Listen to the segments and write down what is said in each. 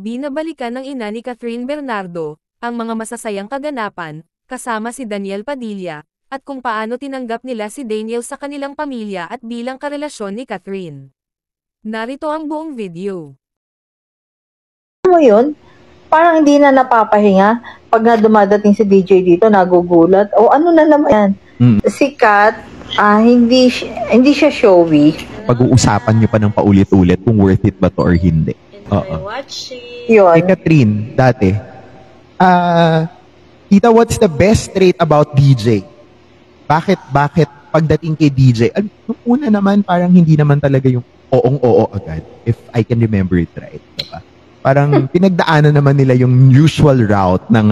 Binabalikan ng ina ni Catherine Bernardo, ang mga masasayang kaganapan, kasama si Daniel Padilla, at kung paano tinanggap nila si Daniel sa kanilang pamilya at bilang karelasyon ni Catherine. Narito ang buong video. Mo yun, parang hindi na napapahinga. Pag na dumadating si DJ dito, nagugulat. O ano na naman yan? Si Kat, hindi siya showy. Pag-uusapan niyo pa ng paulit-ulit kung worth it ba to or hindi. Oo. Yun. Kay Catherine, dati, Tita, what's the best trait about DJ? Bakit pagdating kay DJ, nung una naman parang hindi naman talaga yung oong-oo agad, if I can remember it right. Diba? Parang pinagdaanan naman nila yung usual route ng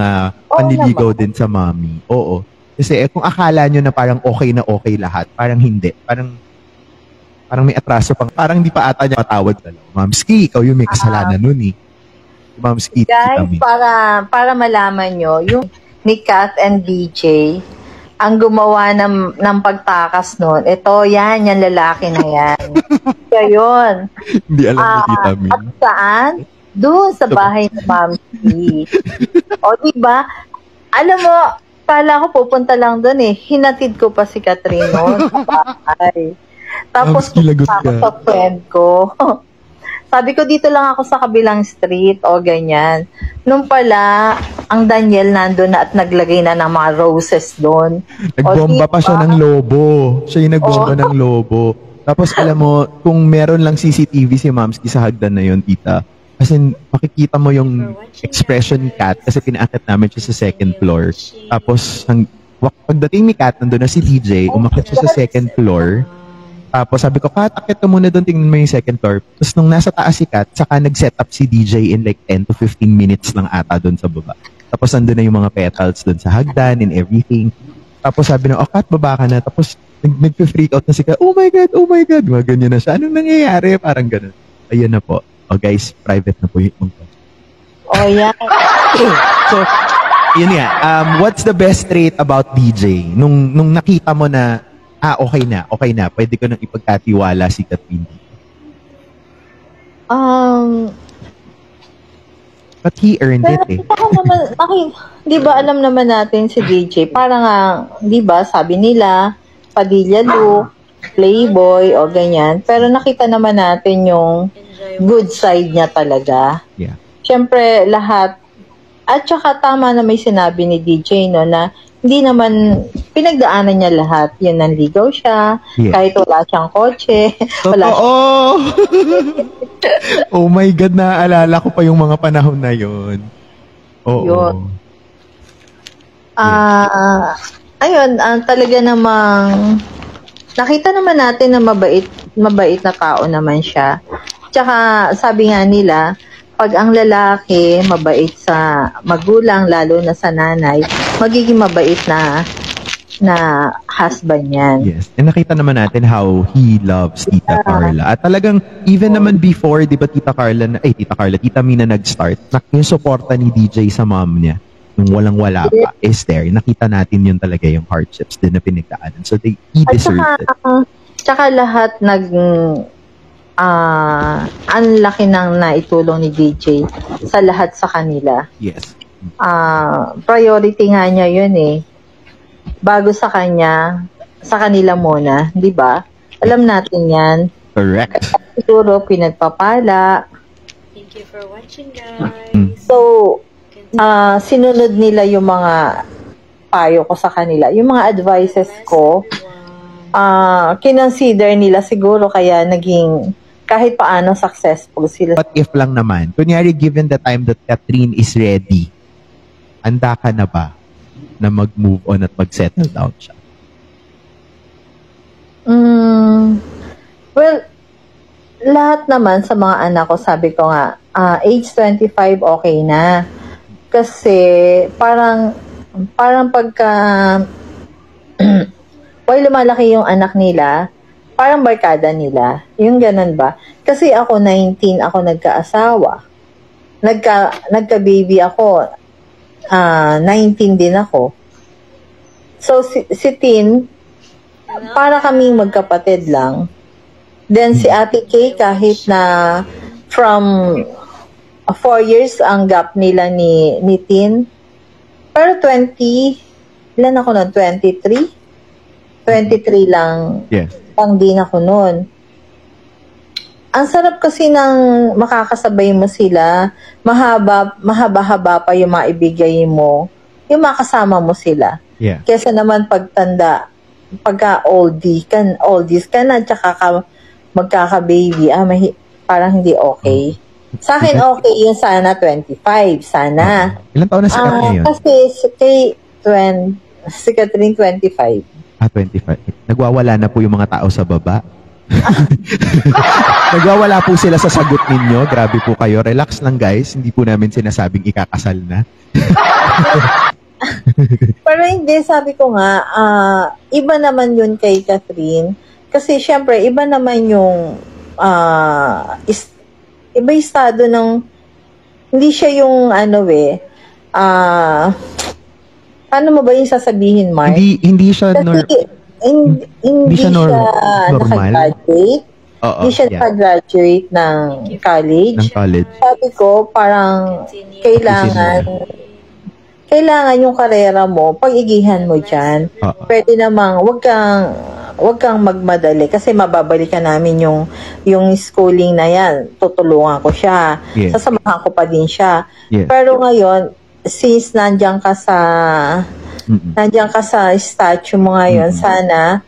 panliligaw din sa mommy. Oo. Kasi kung akala nyo na parang okay na okay lahat, parang hindi. Parang may atraso pang, parang hindi pa ata niya patawad talaga. Ma'am Ski, ikaw yung may kasalanan nun eh. Ma'am Ski, guys, para malaman nyo, yung ni Kat and DJ, ang gumawa ng pagtakas nun, ito, yan lalaki na yan. Kaya yun. Hindi alam ni Tita Min. At saan? Doon sa bahay ni Ma'am Ski. O diba? Alam mo, kala ko pupunta lang doon eh. Hinatid ko pa si Catherine noon sa bahay. Tapos pupunta ako sa friend ko. Sabi ko, dito lang ako sa kabilang street o ganyan. Nung pala, ang Daniel nandun na at naglagay na ng mga roses doon. Nagbomba pa siya ng lobo. Siya yung nagbomba ng lobo. Tapos alam mo, kung meron lang CCTV si Mamski sa hagdan na yun, Tita, kasi makikita mo yung expression ni Kat kasi pinaakit namin siya sa second floor. Tapos, pagdating ni Kat, nandun na si DJ, umakit siya sa second floor. Tapos sabi ko, Kat, akit ka muna doon, tingnan mo yung second floor. Tapos nung nasa taas si Kat, saka nag-set up si DJ in like 10 to 15 minutes lang ata doon sa baba. Tapos nandun na yung mga petals doon sa hagdan and everything. Tapos sabi na, Kat, baba ka na. Tapos nag-freak out na si Kat, oh my God, mga ganyan na siya. Anong nangyayari? Parang ganun. Ayun na po. Oh guys, private na po yung oh yeah. So, yun nga. What's the best trait about DJ? Nung nakita mo na, okay na. Pwede ko nang ipagkatiwala si Catherine. But he earned it eh. Di ba alam naman natin si DJ, parang di ba sabi nila, Padilla look, playboy o ganyan. Pero nakita naman natin yung good side niya talaga. Yeah. Siyempre, lahat. At saka tama na may sinabi ni DJ, no, na hindi naman pinagdaanan niya lahat. Yun, nanligaw siya. Yeah. Kahit wala siyang kotse. Wala Oh my God, naaalala ko pa yung mga panahon na yun. Oo. Yun. Ayun, talaga namang nakita naman natin na mabait na tao naman siya. Tsaka sabi nga nila, pag ang lalaki mabait sa magulang, lalo na sa nanay, magiging mabait na husband yan. Yes. And nakita naman natin how he loves Tita Carla. At talagang, even naman before, di ba Tita Mina nag-start, yung supporta ni DJ sa mom niya, nung walang-wala pa, is there. Nakita natin yun talaga yung hardships din na pinagdaanan. So, he deserved it. Tsaka lahat ang laki ng naitulong ni DJ sa lahat sa kanila. Yes. Priority nga niya yun eh. Bago sa kanya, sa kanila muna, di ba? Alam natin yan. Correct. Siguro pinagpapala. Thank you for watching, guys. So, sinunod nila yung mga payo ko sa kanila. Yung mga advices ko, kinonsider nila siguro kaya naging kahit paano successful sila. But if lang naman, kunyari given the time that Catherine is ready, handa ka na ba na mag-move on at mag-settle down siya? Well, lahat naman sa mga anak ko, sabi ko nga, age 25 okay na. Kasi parang pagka while lumalaki yung anak nila, parang barkada nila. Yung ganun ba? Kasi ako 19, ako nagkaasawa. Nagka-baby ako. 19 din ako. So, si Tin, para kaming magkapatid lang. Then, si Ate Kay, kahit na from 4 years ang gap nila ni Tin. Pero 20, ilan ako nun? 23? 23 lang. Yes. Pang din ako nun. Ang sarap kasi ng makakasabay mo sila. Mahaba-haba pa yung maibigay mo. Yung makasama mo sila. Yeah. Kesa naman pagtanda, pagka oldies ka na, tsaka ka magkaka-baby, parang hindi okay. Sa akin okay yung sana 25, sana. Ilan taon na si Kat ngayon? Kasi si Catherine 25. 25. Nagwawala na po yung mga tao sa baba. Nagwawala po sila sa sagot ninyo. Grabe po kayo. Relax lang guys. Hindi po namin sinasabing ikakasal na. Pero hindi, sabi ko nga, iba naman yun kay Catherine. Kasi syempre, iba naman yung iba yung estado ng hindi siya yung paano mo ba yung sasabihin, Mark? Hindi siya Hindi siya normal. nakagraduate. Oo, Hindi siya yeah. nakagraduate ng college. Ng college. Sabi ko, parang kailangan yung karera mo, pag-igihan mo dyan. Oo. Pwede namang, wag kang magmadali kasi mababalikan namin yung schooling na yan. Tutulungan ko siya. Yes. Sasamahan ko pa din siya. Yes. Pero ngayon, since nandiyan ka sa statue mo ngayon, sana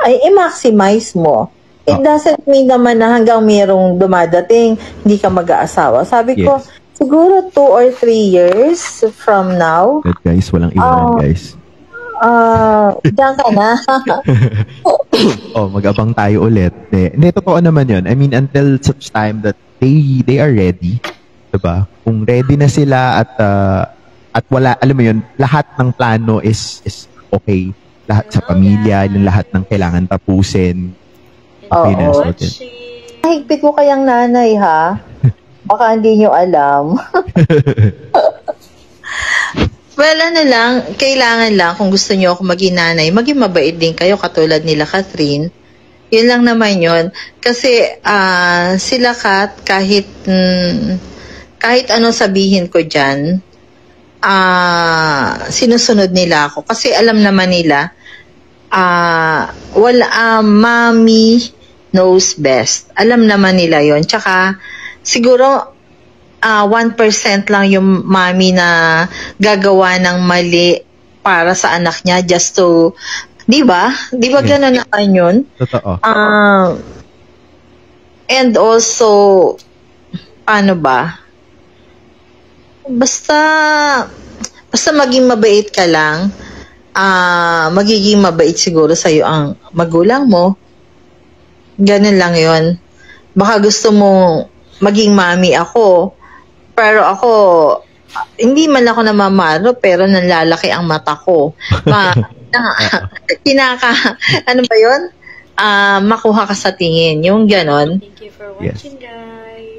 ay i-maximize mo. It doesn't mean naman na hanggang mayroong dumadating, hindi ka mag-aasawa. Sabi ko, siguro 2 or 3 years from now. Good guys, walang iwanan guys. Diyan ka na. Mag-abang tayo ulit. Hindi, totoo naman yun. I mean, until such time that they are ready. Diba? Kung ready na sila at wala, alam mo yun, lahat ng plano is okay. Lahat sa pamilya, yung lahat ng kailangan tapusin. Okay na sorted. Higpit mo kayang nanay, ha? Baka hindi nyo alam. Well, kailangan lang, kung gusto nyo ako maging nanay, maging mabait din kayo, katulad nila Catherine. Yun lang naman yun. Kasi, sila Kat, kahit anong sabihin ko dyan, sinusunod nila ako. Kasi alam naman nila, mommy knows best. Alam naman nila yon. Tsaka, siguro, 1% lang yung mommy na gagawa ng mali para sa anak niya just to, di ba? Di ba gano'n naman yun? Totoo. And also, paano ba? Basta maging mabait ka lang, magiging mabait siguro sa'yo ang magulang mo. Ganun lang yon. Baka gusto mo maging mami ako, pero ako, hindi man ako namamaro, pero nanlalaki ang mata ko. Ano ba yun? Makuha ka sa tingin. Yung ganon. Thank you for watching, guys.